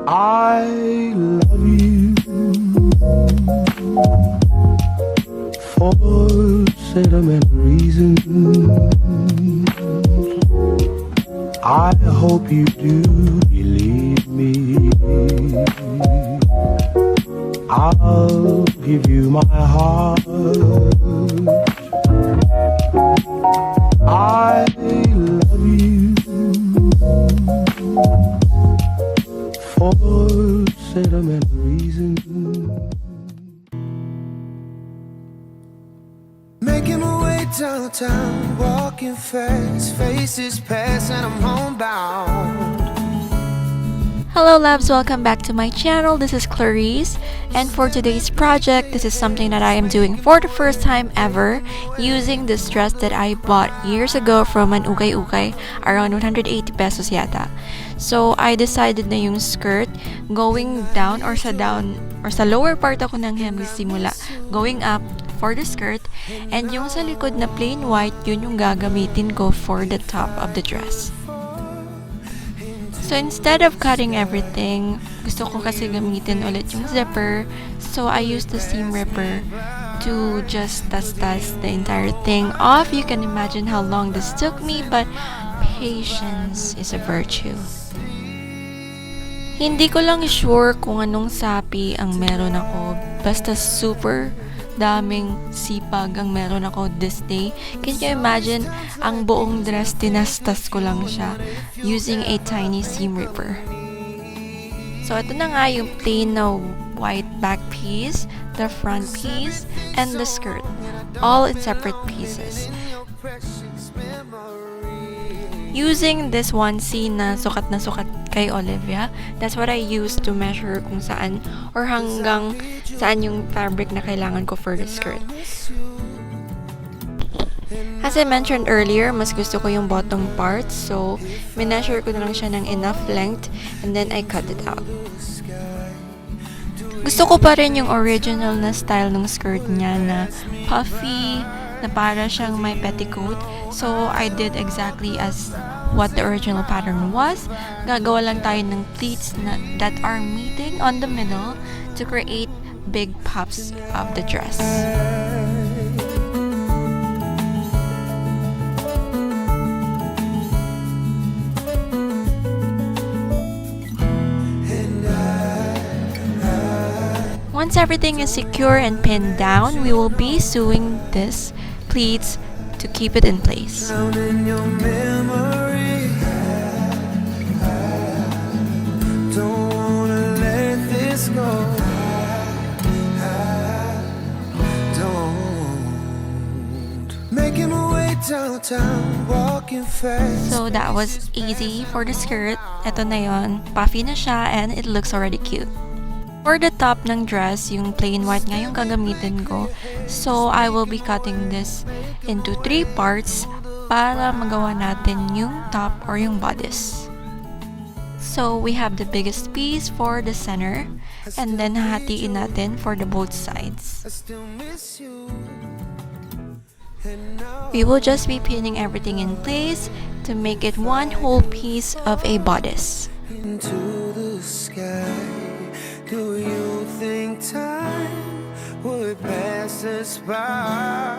I love you for sentimental reasons. I hope you do believe me. I'll give you my heart. I love you for sentimental reasons. Making my way downtown, walking fast, faces pass and I'm homebound. Hello loves, welcome back to my channel. This is Clarice, and for today's project, this is something that I am doing for the first time ever, using this dress that I bought years ago from an ukay-ukay, around 180 pesos yata. So I decided na yung skirt going down or sa lower part ako ng hem simula going up for the skirt, and yung sa likod na plain white, yun yung gagamitin ko for the top of the dress. So instead of cutting everything, gusto ko kasi gamitin ulit yung zipper. So I used the seam ripper to just tas-tas the entire thing off. You can imagine how long this took me, but patience is a virtue. Hindi ko lang sure kung anong sapi ang meron ako. Basta super daming sipag ang meron ako this day. Can you imagine, ang buong dress tinastas ko lang siya using a tiny seam ripper. So ito na nga yung plain na white back piece, the front piece, and the skirt, all in separate pieces. Using this onesie na sukat kay Olivia, that's what I used to measure kung saan or hanggang saan yung fabric na kailangan ko for the skirt. As I mentioned earlier, mas gusto ko yung bottom part, so measure ko na lang siya ng enough length and then I cut it out. Gusto ko pa rin yung original na style ng skirt niya na puffy, na para siyang may petticoat. So I did exactly as what the original pattern was. Gagawa lang tayo ng pleats that are meeting on the middle to create big puffs of the dress. Once everything is secure and pinned down, we will be sewing this pleats to keep it in place. So that was easy for the skirt. Ito na yon, puffy na siya and it looks already cute. For the top ng dress, yung plain white nga yung gagamitin ko. So I will be cutting this into 3 parts para magawa natin yung top or yung bodice. So we have the biggest piece for the center, and then hahatiin natin for the both sides. We will just be pinning everything in place to make it one whole piece of a bodice. Into the sky, do you think time would pass us by?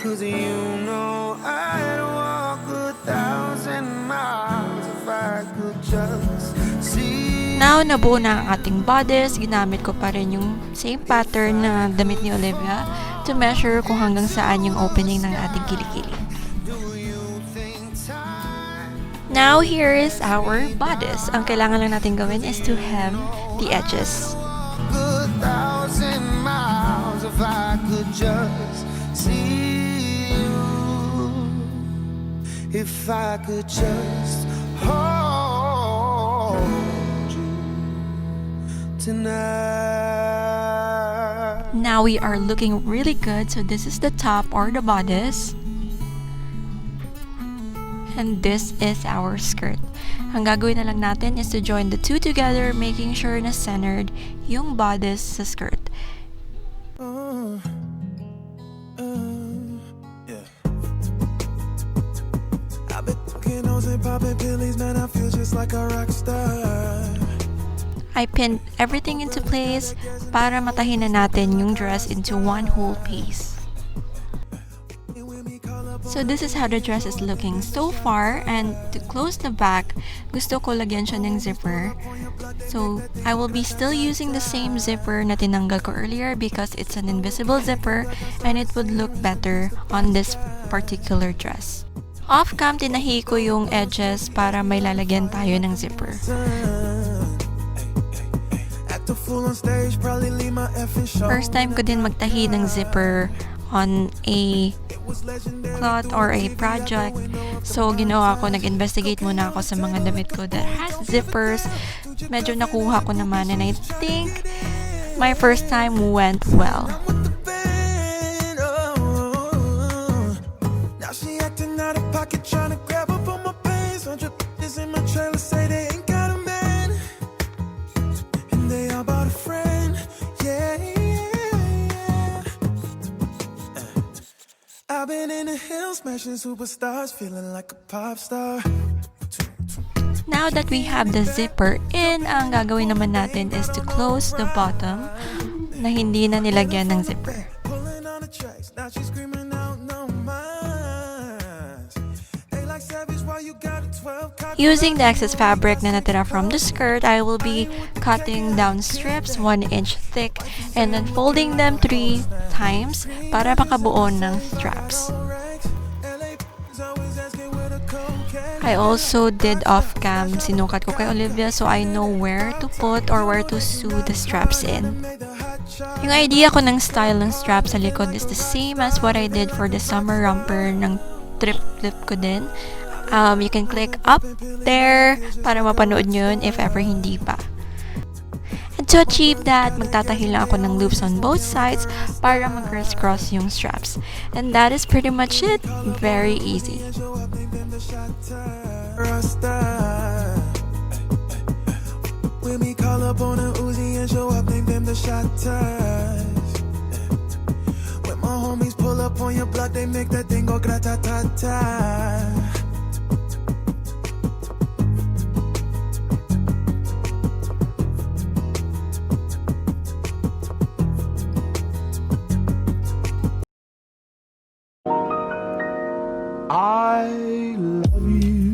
'Cause you know I'd walk 1,000 miles if I could just see. Now, nabuo na ang ating bodice. Ginamit ko pa rin yung same pattern na damit ni Olivia to measure kung hanggang saan yung opening ng ating kilikili. Now, here is our bodice. Ang kailangan lang natin gawin is to hem the edges. 1,000 miles if I could just see you. If I could just hold you tonight. Now we are looking really good. So this is the top or the bodice. And this is our skirt. Ang gagawin na lang natin is to join the two together, making sure na centered yung bodice sa skirt. Yeah. I've been popping pills, man, I feel just like a rock star. I pinned everything into place para matahin na natin yung dress into one whole piece. So this is how the dress is looking so far, and to close the back, gusto ko lagyan siya ng zipper. So I will be still using the same zipper na tinanggal ko earlier because it's an invisible zipper and it would look better on this particular dress. Off-cam, tinahi ko yung edges para may lalagyan tayo ng zipper. First time ko din magtahi ng zipper on a cloth or a project. So, ginawa ko, nag-investigate muna ako sa mga damit ko that has zippers. Medyo nakuha ko naman, and I think my first time went well. I've been in the hills, smashing superstars, feeling like a pop star. Now that we have the zipper in, ang gagawin naman natin is to close the bottom na hindi na nilagyan ng zipper. Pulling on the tracks, now she's screaming out no minds. They like savage while you got a 12 cop. Using the excess fabric na natira from the skirt, I will be cutting down strips 1 inch thick and then folding them 3 times para makabuo ng straps. I also did off-cam, sinukat ko kay Olivia so I know where to put or where to sew the straps in. Yung idea ko ng style ng strap sa likod is the same as what I did for the summer romper ng Thrift clip ko din. You can click up there para mapanood nyo yun if ever hindi pa. And to achieve that, magtatahi lang ako ng loops on both sides para mag-crisscross yung straps. And that is pretty much it. Very easy. When we call up on a Uzi and show up, name them the Shotters. When my homies pull up on your block, they make that thing go grata-ta-ta. I love you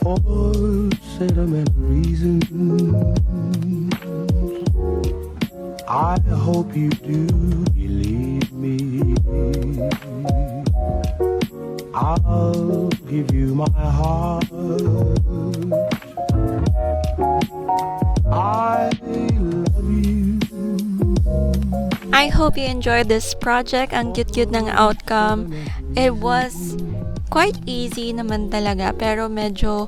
for sentimental reasons. I hope you do believe me. I'll give you my heart. I love you. I hope you enjoyed this project. Ang cute-cute ng outcome. It was quite easy naman talaga, pero medyo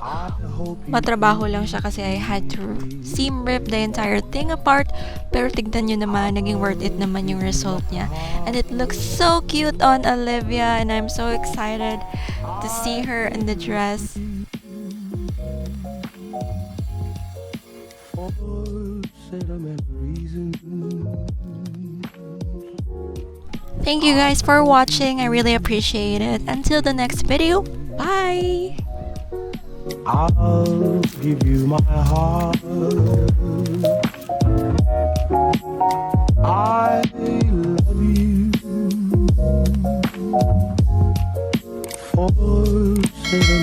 matrabaho lang siya kasi I had to seam rip the entire thing apart. Pero tignan nyo naman, naging worth it naman yung result niya. And it looks so cute on Olivia, and I'm so excited to see her in the dress. For sentimental reasons. Thank you guys for watching. I really appreciate it. Until the next video, bye! I'll give you my heart. I love you for sentimental